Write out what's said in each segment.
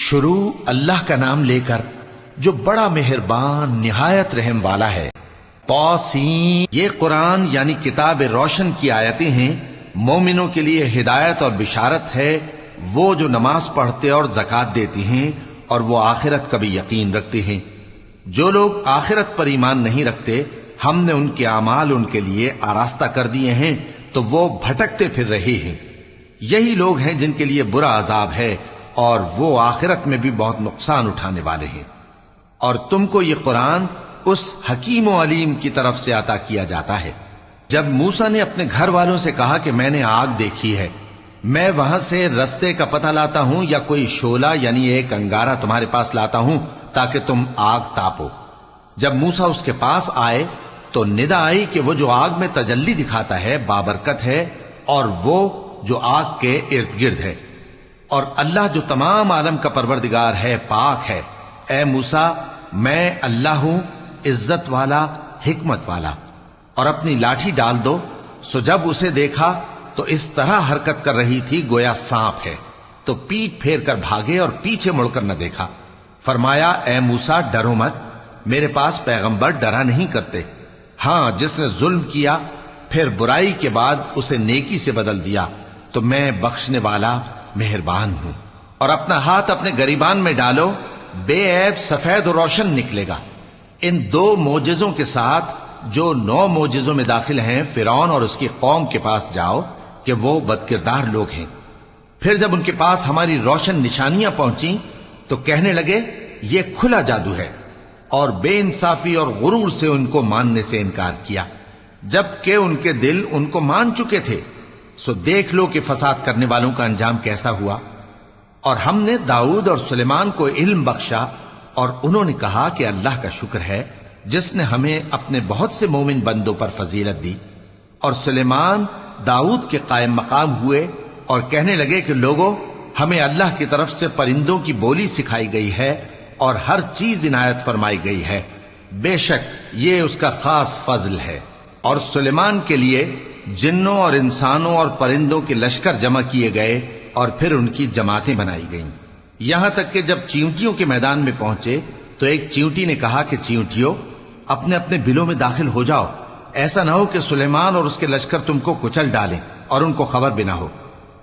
شروع اللہ کا نام لے کر جو بڑا مہربان نہایت رحم والا ہے۔ طاسین، یہ قرآن یعنی کتاب روشن کی آیتیں ہیں، مومنوں کے لیے ہدایت اور بشارت ہے، وہ جو نماز پڑھتے اور زکوٰۃ دیتی ہیں اور وہ آخرت کا بھی یقین رکھتے ہیں۔ جو لوگ آخرت پر ایمان نہیں رکھتے، ہم نے ان کے اعمال ان کے لیے آراستہ کر دیے ہیں تو وہ بھٹکتے پھر رہے ہیں۔ یہی لوگ ہیں جن کے لیے برا عذاب ہے اور وہ آخرت میں بھی بہت نقصان اٹھانے والے ہیں۔ اور تم کو یہ قرآن اس حکیم و علیم کی طرف سے عطا کیا جاتا ہے۔ جب موسیٰ نے اپنے گھر والوں سے کہا کہ میں نے آگ دیکھی ہے، میں وہاں سے رستے کا پتہ لاتا ہوں یا کوئی شعلہ یعنی ایک انگارہ تمہارے پاس لاتا ہوں تاکہ تم آگ تاپو۔ جب موسیٰ اس کے پاس آئے تو ندا آئی کہ وہ جو آگ میں تجلی دکھاتا ہے بابرکت ہے، اور وہ جو آگ کے ارد گرد ہے، اور اللہ جو تمام عالم کا پروردگار ہے پاک ہے۔ اے موسیٰ، میں اللہ ہوں، عزت والا، حکمت والا، اور اپنی لاٹھی ڈال دو۔ سو جب اسے دیکھا تو اس طرح حرکت کر رہی تھی گویا سانپ ہے، تو پیٹ پھیر کر بھاگے اور پیچھے مڑ کر نہ دیکھا۔ فرمایا، اے موسیٰ ڈرو مت، میرے پاس پیغمبر ڈرا نہیں کرتے۔ ہاں، جس نے ظلم کیا پھر برائی کے بعد اسے نیکی سے بدل دیا تو میں بخشنے والا مہربان ہوں۔ اور اپنا ہاتھ اپنے گریبان میں ڈالو، بے عیب سفید و روشن نکلے گا۔ ان 2 معجزوں کے ساتھ جو 9 معجزوں میں داخل ہیں فرعون اور اس کی قوم کے پاس جاؤ کہ وہ بدکردار لوگ ہیں۔ پھر جب ان کے پاس ہماری روشن نشانیاں پہنچیں تو کہنے لگے یہ کھلا جادو ہے، اور بے انصافی اور غرور سے ان کو ماننے سے انکار کیا، جبکہ ان کے دل ان کو مان چکے تھے۔ سو دیکھ لو کہ فساد کرنے والوں کا انجام کیسا ہوا۔ اور ہم نے داؤد اور سلیمان کو علم بخشا، اور انہوں نے کہا کہ اللہ کا شکر ہے جس نے ہمیں اپنے بہت سے مومن بندوں پر فضیلت دی۔ اور سلیمان داؤد کے قائم مقام ہوئے اور کہنے لگے کہ لوگوں، ہمیں اللہ کی طرف سے پرندوں کی بولی سکھائی گئی ہے اور ہر چیز عنایت فرمائی گئی ہے، بے شک یہ اس کا خاص فضل ہے۔ اور سلیمان کے لیے جنوں اور انسانوں اور پرندوں کے لشکر جمع کیے گئے اور پھر ان کی جماعتیں بنائی گئیں، یہاں تک کہ جب چیونٹیوں کے میدان میں پہنچے تو ایک چیونٹی نے کہا کہ چیونٹیوں، اپنے اپنے بلوں میں داخل ہو جاؤ، ایسا نہ ہو کہ سلیمان اور اس کے لشکر تم کو کچل ڈالیں اور ان کو خبر بھی نہ ہو۔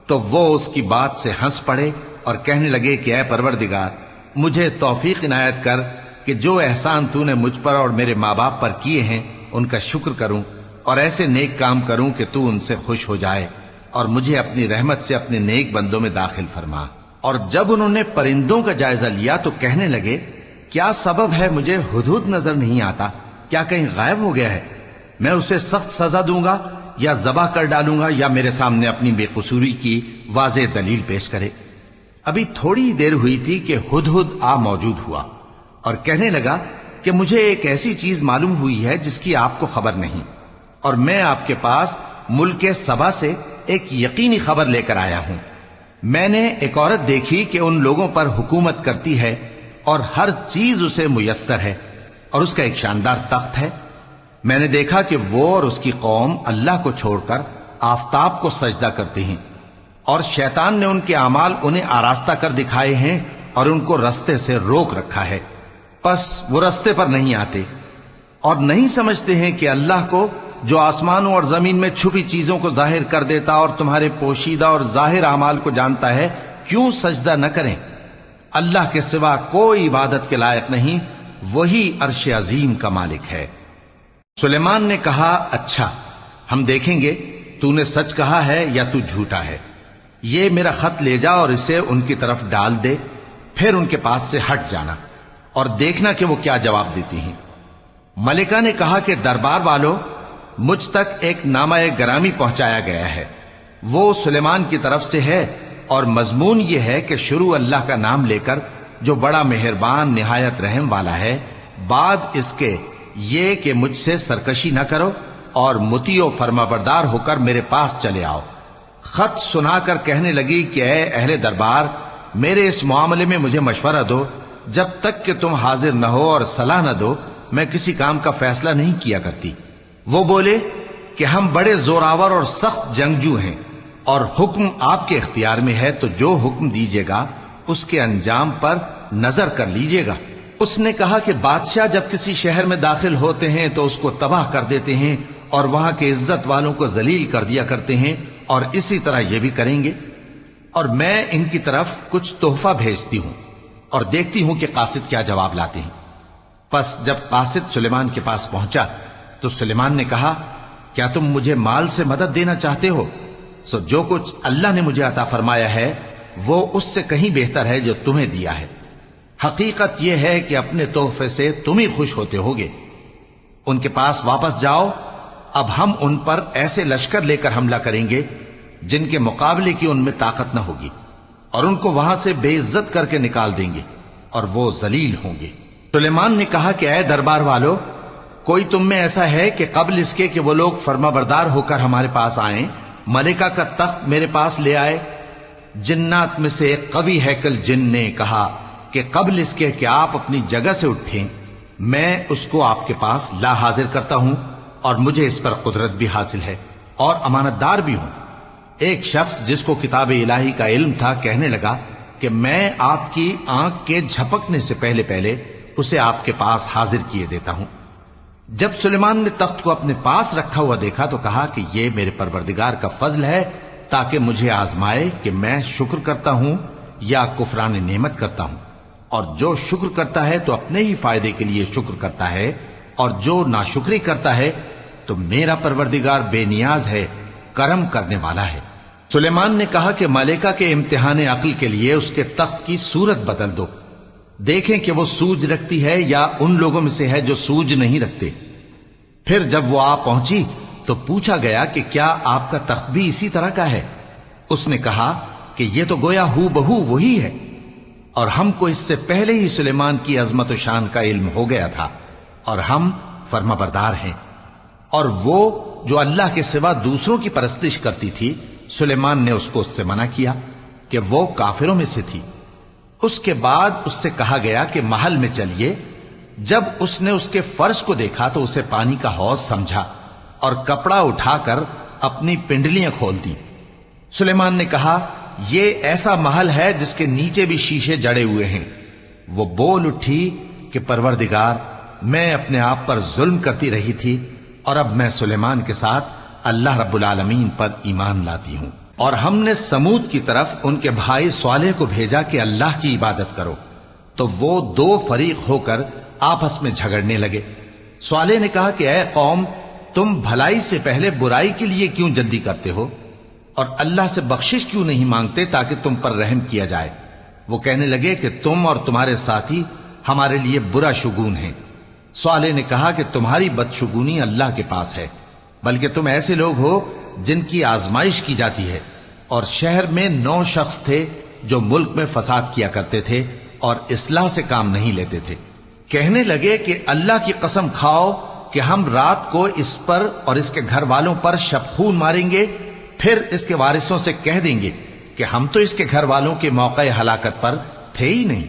تو وہ اس کی بات سے ہنس پڑے اور کہنے لگے کہ اے پروردگار، مجھے توفیق عنایت کر کہ جو احسان تو نے مجھ پر اور میرے ماں باپ پر کیے ہیں ان کا شکر کروں، اور ایسے نیک کام کروں کہ تو ان سے خوش ہو جائے، اور مجھے اپنی رحمت سے اپنے نیک بندوں میں داخل فرما۔ اور جب انہوں نے پرندوں کا جائزہ لیا تو کہنے لگے کیا سبب ہے مجھے ہدہد نظر نہیں آتا؟ کیا کہیں غائب ہو گیا ہے؟ میں اسے سخت سزا دوں گا یا ذبح کر ڈالوں گا، یا میرے سامنے اپنی بے قصوری کی واضح دلیل پیش کرے۔ ابھی تھوڑی دیر ہوئی تھی کہ ہدہد آ موجود ہوا اور کہنے لگا کہ مجھے ایک ایسی چیز معلوم ہوئی ہے جس کی آپ کو خبر نہیں، اور میں آپ کے پاس ملک سبا سے ایک یقینی خبر لے کر آیا ہوں۔ میں نے ایک عورت دیکھی کہ ان لوگوں پر حکومت کرتی ہے اور ہر چیز اسے میسر ہے، اور اس کا ایک شاندار تخت ہے۔ میں نے دیکھا کہ وہ اور اس کی قوم اللہ کو چھوڑ کر آفتاب کو سجدہ کرتے ہیں، اور شیطان نے ان کے اعمال انہیں آراستہ کر دکھائے ہیں اور ان کو رستے سے روک رکھا ہے، پس وہ رستے پر نہیں آتے، اور نہیں سمجھتے ہیں کہ اللہ کو جو آسمانوں اور زمین میں چھپی چیزوں کو ظاہر کر دیتا اور تمہارے پوشیدہ اور ظاہر اعمال کو جانتا ہے، کیوں سجدہ نہ کریں؟ اللہ کے سوا کوئی عبادت کے لائق نہیں، وہی عرش عظیم کا مالک ہے۔ سلیمان نے کہا اچھا، ہم دیکھیں گے تو نے سچ کہا ہے یا تو جھوٹا ہے۔ یہ میرا خط لے جا اور اسے ان کی طرف ڈال دے، پھر ان کے پاس سے ہٹ جانا اور دیکھنا کہ وہ کیا جواب دیتی ہیں۔ ملکہ نے کہا کہ دربار والو، مجھ تک ایک نامہ گرامی پہنچایا گیا ہے، وہ سلیمان کی طرف سے ہے، اور مضمون یہ ہے کہ شروع اللہ کا نام لے کر جو بڑا مہربان نہایت رحم والا ہے، بعد اس کے یہ کہ مجھ سے سرکشی نہ کرو اور مطیع و فرما بردار ہو کر میرے پاس چلے آؤ۔ خط سنا کر کہنے لگی کہ اے اہل دربار، میرے اس معاملے میں مجھے مشورہ دو، جب تک کہ تم حاضر نہ ہو اور صلاح نہ دو میں کسی کام کا فیصلہ نہیں کیا کرتی۔ وہ بولے کہ ہم بڑے زوراور اور سخت جنگجو ہیں، اور حکم آپ کے اختیار میں ہے، تو جو حکم دیجیے گا اس کے انجام پر نظر کر لیجئے گا۔ اس نے کہا کہ بادشاہ جب کسی شہر میں داخل ہوتے ہیں تو اس کو تباہ کر دیتے ہیں اور وہاں کے عزت والوں کو ذلیل کر دیا کرتے ہیں، اور اسی طرح یہ بھی کریں گے، اور میں ان کی طرف کچھ تحفہ بھیجتی ہوں اور دیکھتی ہوں کہ قاصد کیا جواب لاتے ہیں۔ پس جب قاصد سلیمان کے پاس پہنچا تو سلیمان نے کہا، کیا تم مجھے مال سے مدد دینا چاہتے ہو؟ سو جو کچھ اللہ نے مجھے عطا فرمایا ہے وہ اس سے کہیں بہتر ہے جو تمہیں دیا ہے۔ حقیقت یہ ہے کہ اپنے تحفے سے تم ہی خوش ہوتے ہوگے۔ ان کے پاس واپس جاؤ، اب ہم ان پر ایسے لشکر لے کر حملہ کریں گے جن کے مقابلے کی ان میں طاقت نہ ہوگی، اور ان کو وہاں سے بے عزت کر کے نکال دیں گے اور وہ ذلیل ہوں گے۔ سلیمان نے کہا کہ اے دربار والو، کوئی تم میں ایسا ہے کہ قبل اس کے کہ وہ لوگ فرما بردار ہو کر ہمارے پاس آئیں ملکہ کا تخت میرے پاس لے آئے؟ جنات میں سے ایک قوی ہیکل جن نے کہا کہ قبل اس کے کہ آپ اپنی جگہ سے اٹھیں میں اس کو آپ کے پاس لا حاضر کرتا ہوں، اور مجھے اس پر قدرت بھی حاصل ہے اور امانت دار بھی ہوں۔ ایک شخص جس کو کتاب الہی کا علم تھا کہنے لگا کہ میں آپ کی آنکھ کے جھپکنے سے پہلے پہلے اسے آپ کے پاس حاضر کیے دیتا ہوں۔ جب سلیمان نے تخت کو اپنے پاس رکھا ہوا دیکھا تو کہا کہ یہ میرے پروردگار کا فضل ہے تاکہ مجھے آزمائے کہ میں شکر کرتا ہوں یا کفران نعمت کرتا ہوں، اور جو شکر کرتا ہے تو اپنے ہی فائدے کے لیے شکر کرتا ہے، اور جو ناشکری کرتا ہے تو میرا پروردگار بے نیاز ہے، کرم کرنے والا ہے۔ سلیمان نے کہا کہ ملکہ کے امتحان عقل کے لیے اس کے تخت کی صورت بدل دو، دیکھیں کہ وہ سوج رکھتی ہے یا ان لوگوں میں سے ہے جو سوج نہیں رکھتے۔ پھر جب وہ آ پہنچی تو پوچھا گیا کہ کیا آپ کا تخت بھی اسی طرح کا ہے؟ اس نے کہا کہ یہ تو گویا ہو بہو وہی ہے، اور ہم کو اس سے پہلے ہی سلیمان کی عظمت و شان کا علم ہو گیا تھا، اور ہم فرما بردار ہیں۔ اور وہ جو اللہ کے سوا دوسروں کی پرستش کرتی تھی، سلیمان نے اس کو اس سے منع کیا کہ وہ کافروں میں سے تھی۔ اس کے بعد اس سے کہا گیا کہ محل میں چلیے۔ جب اس نے اس کے فرش کو دیکھا تو اسے پانی کا حوض سمجھا اور کپڑا اٹھا کر اپنی پنڈلیاں کھول دی۔ سلیمان نے کہا، یہ ایسا محل ہے جس کے نیچے بھی شیشے جڑے ہوئے ہیں۔ وہ بول اٹھی کہ پروردگار، میں اپنے آپ پر ظلم کرتی رہی تھی، اور اب میں سلیمان کے ساتھ اللہ رب العالمین پر ایمان لاتی ہوں۔ اور ہم نے سمود کی طرف ان کے بھائی صالح کو بھیجا کہ اللہ کی عبادت کرو، تو وہ دو فریق ہو کر آپس میں جھگڑنے لگے۔ صالح نے کہا کہ اے قوم، تم بھلائی سے پہلے برائی کے لیے کیوں جلدی کرتے ہو، اور اللہ سے بخشش کیوں نہیں مانگتے تاکہ تم پر رحم کیا جائے؟ وہ کہنے لگے کہ تم اور تمہارے ساتھی ہمارے لیے برا شگون ہیں۔ صالح نے کہا کہ تمہاری بدشگونی اللہ کے پاس ہے، بلکہ تم ایسے لوگ ہو جن کی آزمائش کی جاتی ہے۔ اور شہر میں 9 شخص تھے جو ملک میں فساد کیا کرتے تھے اور اصلاح سے کام نہیں لیتے تھے۔ کہنے لگے کہ اللہ کی قسم کھاؤ کہ ہم رات کو اس پر اور اس کے گھر والوں پر شبخون ماریں گے، پھر اس کے وارثوں سے کہہ دیں گے کہ ہم تو اس کے گھر والوں کے موقع ہلاکت پر تھے ہی نہیں،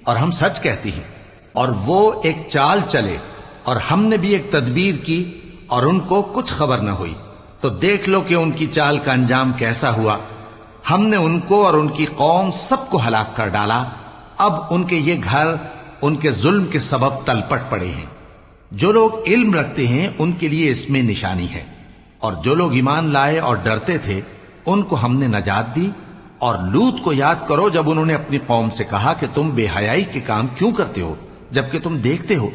اور ہم سچ کہتی ہیں۔ اور وہ ایک چال چلے، اور ہم نے بھی ایک تدبیر کی، اور ان کو کچھ خبر نہ ہوئی۔ تو دیکھ لو کہ ان کی چال کا انجام کیسا ہوا۔ ہم نے ان کو اور ان کی قوم سب کو ہلاک کر ڈالا۔ اب ان کے یہ گھر ان کے ظلم کے سبب تلپٹ پڑے ہیں۔ جو لوگ علم رکھتے ہیں ان کے لیے اس میں نشانی ہے، اور جو لوگ ایمان لائے اور ڈرتے تھے ان کو ہم نے نجات دی۔ اور لوط کو یاد کرو جب انہوں نے اپنی قوم سے کہا کہ تم بے حیائی کے کام کیوں کرتے ہو جبکہ تم دیکھتے ہو؟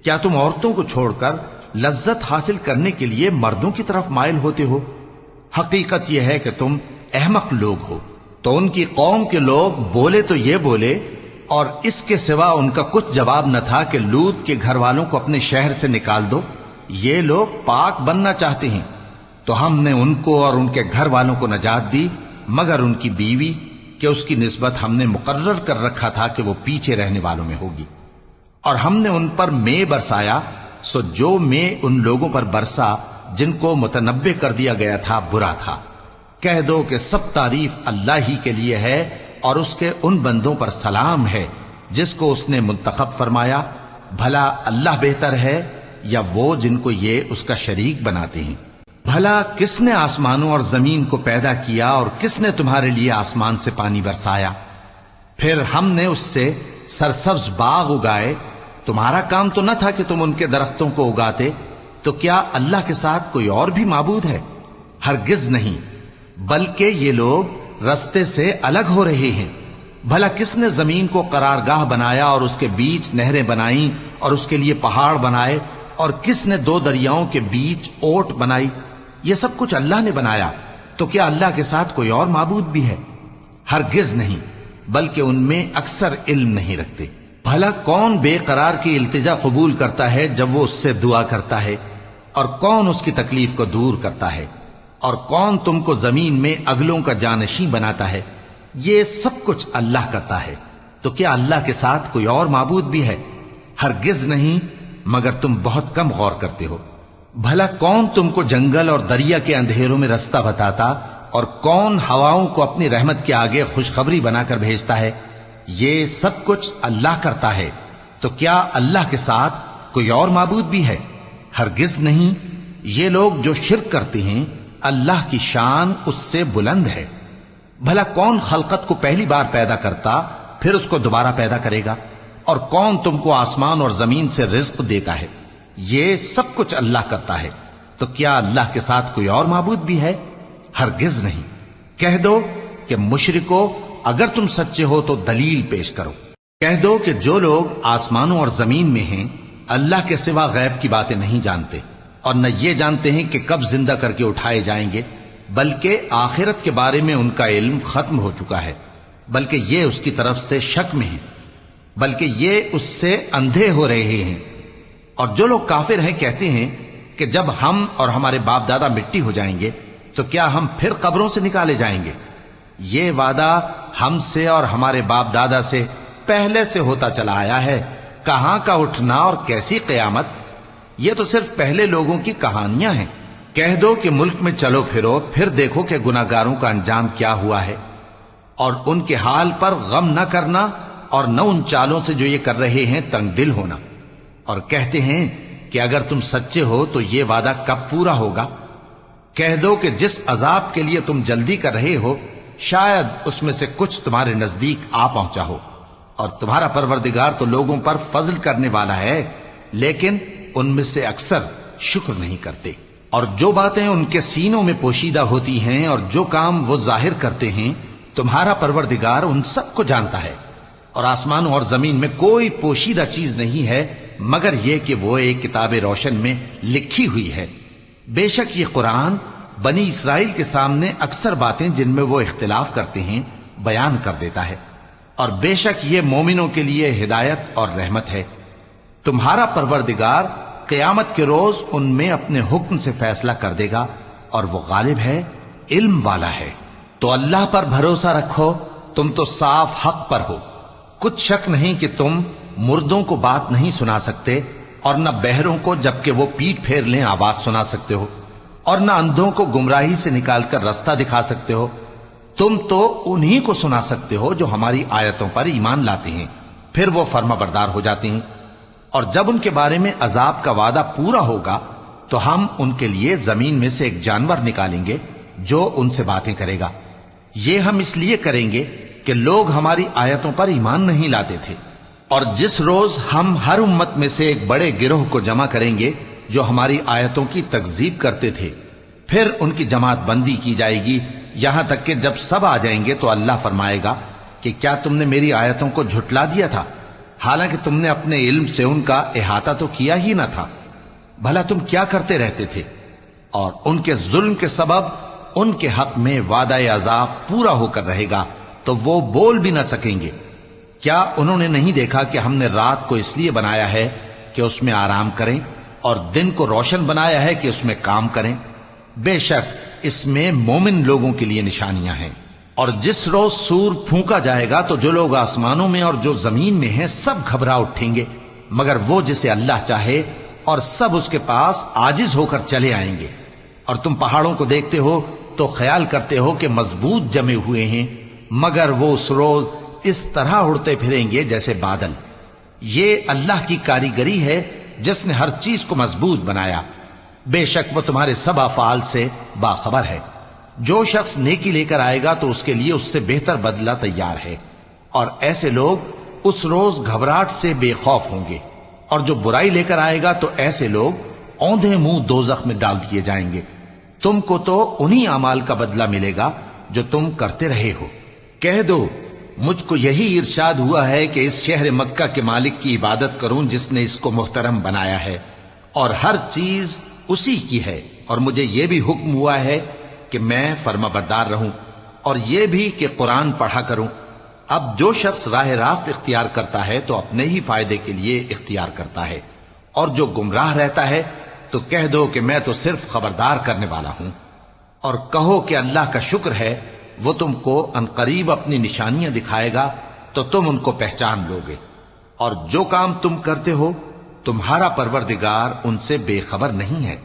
کیا تم عورتوں کو چھوڑ کر لذت حاصل کرنے کے لیے مردوں کی طرف مائل ہوتے ہو؟ حقیقت یہ ہے کہ تم احمق لوگ ہو۔ تو ان کی قوم کے لوگ بولے تو یہ بولے، اور اس کے سوا ان کا کچھ جواب نہ تھا کہ لوط کے گھر والوں کو اپنے شہر سے نکال دو، یہ لوگ پاک بننا چاہتے ہیں۔ تو ہم نے ان کو اور ان کے گھر والوں کو نجات دی، مگر ان کی بیوی کہ اس کی نسبت ہم نے مقرر کر رکھا تھا کہ وہ پیچھے رہنے والوں میں ہوگی۔ اور ہم نے ان پر مے برسایا، سو جو مے ان لوگوں پر برسا جن کو متنبع کر دیا گیا تھا برا تھا۔ کہہ دو کہ سب تعریف اللہ ہی کے لیے ہے، اور اس کے ان بندوں پر سلام ہے جس کو اس نے منتخب فرمایا۔ بھلا اللہ بہتر ہے یا وہ جن کو یہ اس کا شریک بناتے ہیں؟ بھلا کس نے آسمانوں اور زمین کو پیدا کیا، اور کس نے تمہارے لیے آسمان سے پانی برسایا؟ پھر ہم نے اس سے سرسبز باغ اگائے، تمہارا کام تو نہ تھا کہ تم ان کے درختوں کو اگاتے، تو کیا اللہ کے ساتھ کوئی اور بھی معبود ہے؟ ہرگز نہیں، بلکہ یہ لوگ رستے سے الگ ہو رہے ہیں۔ بھلا کس نے زمین کو قرارگاہ بنایا اور اس کے بیچ نہریں بنائیں اور اس کے لیے پہاڑ بنائے، اور کس نے دو دریاؤں کے بیچ اوٹ بنائی؟ یہ سب کچھ اللہ نے بنایا، تو کیا اللہ کے ساتھ کوئی اور معبود بھی ہے؟ ہرگز نہیں، بلکہ ان میں اکثر علم نہیں رکھتے۔ بھلا کون بے قرار کی التجا قبول کرتا ہے جب وہ اس سے دعا کرتا ہے، اور کون اس کی تکلیف کو دور کرتا ہے، اور کون تم کو زمین میں اگلوں کا جانشین بناتا ہے؟ یہ سب کچھ اللہ کرتا ہے، تو کیا اللہ کے ساتھ کوئی اور معبود بھی ہے؟ ہرگز نہیں، مگر تم بہت کم غور کرتے ہو۔ بھلا کون تم کو جنگل اور دریا کے اندھیروں میں رستہ بتاتا، اور کون ہواؤں کو اپنی رحمت کے آگے خوشخبری بنا کر بھیجتا ہے؟ یہ سب کچھ اللہ کرتا ہے، تو کیا اللہ کے ساتھ کوئی اور معبود بھی ہے؟ ہرگز نہیں۔ یہ لوگ جو شرک کرتے ہیں، اللہ کی شان اس سے بلند ہے۔ بھلا کون خلقت کو پہلی بار پیدا کرتا پھر اس کو دوبارہ پیدا کرے گا؟ اور کون تم کو آسمان اور زمین سے رزق دیتا ہے؟ یہ سب کچھ اللہ کرتا ہے، تو کیا اللہ کے ساتھ کوئی اور معبود بھی ہے؟ ہرگز نہیں۔ کہہ دو کہ مشرکو، اگر تم سچے ہو تو دلیل پیش کرو۔ کہہ دو کہ جو لوگ آسمانوں اور زمین میں ہیں اللہ کے سوا غیب کی باتیں نہیں جانتے، اور نہ یہ جانتے ہیں کہ کب زندہ کر کے اٹھائے جائیں گے، بلکہ آخرت کے بارے میں ان کا علم ختم ہو چکا ہے، بلکہ یہ اس کی طرف سے شک میں ہیں، بلکہ یہ اس سے اندھے ہو رہے ہیں۔ اور جو لوگ کافر ہیں کہتے ہیں کہ جب ہم اور ہمارے باپ دادا مٹی ہو جائیں گے تو کیا ہم پھر قبروں سے نکالے جائیں گے؟ یہ وعدہ ہم سے اور ہمارے باپ دادا سے پہلے سے ہوتا چلا آیا ہے، کہاں کا اٹھنا اور کیسی قیامت؟ یہ تو صرف پہلے لوگوں کی کہانیاں ہیں۔ کہہ دو کہ ملک میں چلو پھرو، پھر دیکھو کہ گناہگاروں کا انجام کیا ہوا ہے، اور ان کے حال پر غم نہ کرنا، اور نہ ان چالوں سے جو یہ کر رہے ہیں تنگ دل ہونا۔ اور کہتے ہیں کہ اگر تم سچے ہو تو یہ وعدہ کب پورا ہوگا؟ کہہ دو کہ جس عذاب کے لیے تم جلدی کر رہے ہو، شاید اس میں سے کچھ تمہارے نزدیک آ پہنچا ہو، اور تمہارا پروردگار تو لوگوں پر فضل کرنے والا ہے، لیکن ان میں سے اکثر شکر نہیں کرتے۔ اور جو باتیں ان کے سینوں میں پوشیدہ ہوتی ہیں اور جو کام وہ ظاہر کرتے ہیں، تمہارا پروردگار ان سب کو جانتا ہے۔ اور آسمانوں اور زمین میں کوئی پوشیدہ چیز نہیں ہے مگر یہ کہ وہ ایک کتاب روشن میں لکھی ہوئی ہے۔ بے شک یہ قرآن بنی اسرائیل کے سامنے اکثر باتیں جن میں وہ اختلاف کرتے ہیں بیان کر دیتا ہے، اور بے شک یہ مومنوں کے لیے ہدایت اور رحمت ہے۔ تمہارا پروردگار قیامت کے روز ان میں اپنے حکم سے فیصلہ کر دے گا، اور وہ غالب ہے، علم والا ہے۔ تو اللہ پر بھروسہ رکھو، تم تو صاف حق پر ہو۔ کچھ شک نہیں کہ تم مردوں کو بات نہیں سنا سکتے، اور نہ بہروں کو جبکہ وہ پیٹ پھیر لیں آواز سنا سکتے ہو، اور نہ اندھوں کو گمراہی سے نکال کر رستہ دکھا سکتے ہو۔ تم تو انہی کو سنا سکتے ہو جو ہماری آیتوں پر ایمان لاتے ہیں، پھر وہ فرما بردار ہو جاتے ہیں۔ اور جب ان کے بارے میں عذاب کا وعدہ پورا ہوگا تو ہم ان کے لیے زمین میں سے ایک جانور نکالیں گے جو ان سے باتیں کرے گا۔ یہ ہم اس لیے کریں گے کہ لوگ ہماری آیتوں پر ایمان نہیں لاتے تھے۔ اور جس روز ہم ہر امت میں سے ایک بڑے گروہ کو جمع کریں گے جو ہماری آیتوں کی تکذیب کرتے تھے، پھر ان کی جماعت بندی کی جائے گی، یہاں تک کہ جب سب آ جائیں گے تو اللہ فرمائے گا کہ کیا تم نے میری آیتوں کو جھٹلا دیا تھا، حالانکہ تم نے اپنے علم سے ان کا احاطہ تو کیا ہی نہ تھا؟ بھلا تم کیا کرتے رہتے تھے؟ اور ان کے ظلم کے سبب ان کے حق میں وعدہ عذاب پورا ہو کر رہے گا تو وہ بول بھی نہ سکیں گے۔ کیا انہوں نے نہیں دیکھا کہ ہم نے رات کو اس لیے بنایا ہے کہ اس میں آرام کریں، اور دن کو روشن بنایا ہے کہ اس میں کام کریں؟ بے شک اس میں مومن لوگوں کے لیے نشانیاں ہیں۔ اور جس روز سور پھونکا جائے گا تو جو لوگ آسمانوں میں اور جو زمین میں ہیں سب گھبرا اٹھیں گے، مگر وہ جسے اللہ چاہے، اور سب اس کے پاس عاجز ہو کر چلے آئیں گے۔ اور تم پہاڑوں کو دیکھتے ہو تو خیال کرتے ہو کہ مضبوط جمے ہوئے ہیں، مگر وہ اس روز اس طرح اڑتے پھریں گے جیسے بادل۔ یہ اللہ کی کاریگری ہے جس نے ہر چیز کو مضبوط بنایا، بے شک وہ تمہارے سب افعال سے باخبر ہے۔ جو شخص نیکی لے کر آئے گا تو اس کے لیے اس سے بہتر بدلہ تیار ہے، اور ایسے لوگ اس روز گھبراہٹ سے بے خوف ہوں گے، اور جو برائی لے کر آئے گا تو ایسے لوگ اوندھے منہ دوزخ میں ڈال دیے جائیں گے۔ تم کو تو انہی اعمال کا بدلہ ملے گا جو تم کرتے رہے ہو۔ کہہ دو مجھ کو یہی ارشاد ہوا ہے کہ اس شہر مکہ کے مالک کی عبادت کروں جس نے اس کو محترم بنایا ہے، اور ہر چیز اسی کی ہے، اور مجھے یہ بھی حکم ہوا ہے کہ میں فرما بردار رہوں، اور یہ بھی کہ قرآن پڑھا کروں۔ اب جو شخص راہ راست اختیار کرتا ہے تو اپنے ہی فائدے کے لیے اختیار کرتا ہے، اور جو گمراہ رہتا ہے تو کہہ دو کہ میں تو صرف خبردار کرنے والا ہوں۔ اور کہو کہ اللہ کا شکر ہے وہ تم کو عنقریب اپنی نشانیاں دکھائے گا تو تم ان کو پہچان لو گے، اور جو کام تم کرتے ہو تمہارا پروردگار ان سے بے خبر نہیں ہے۔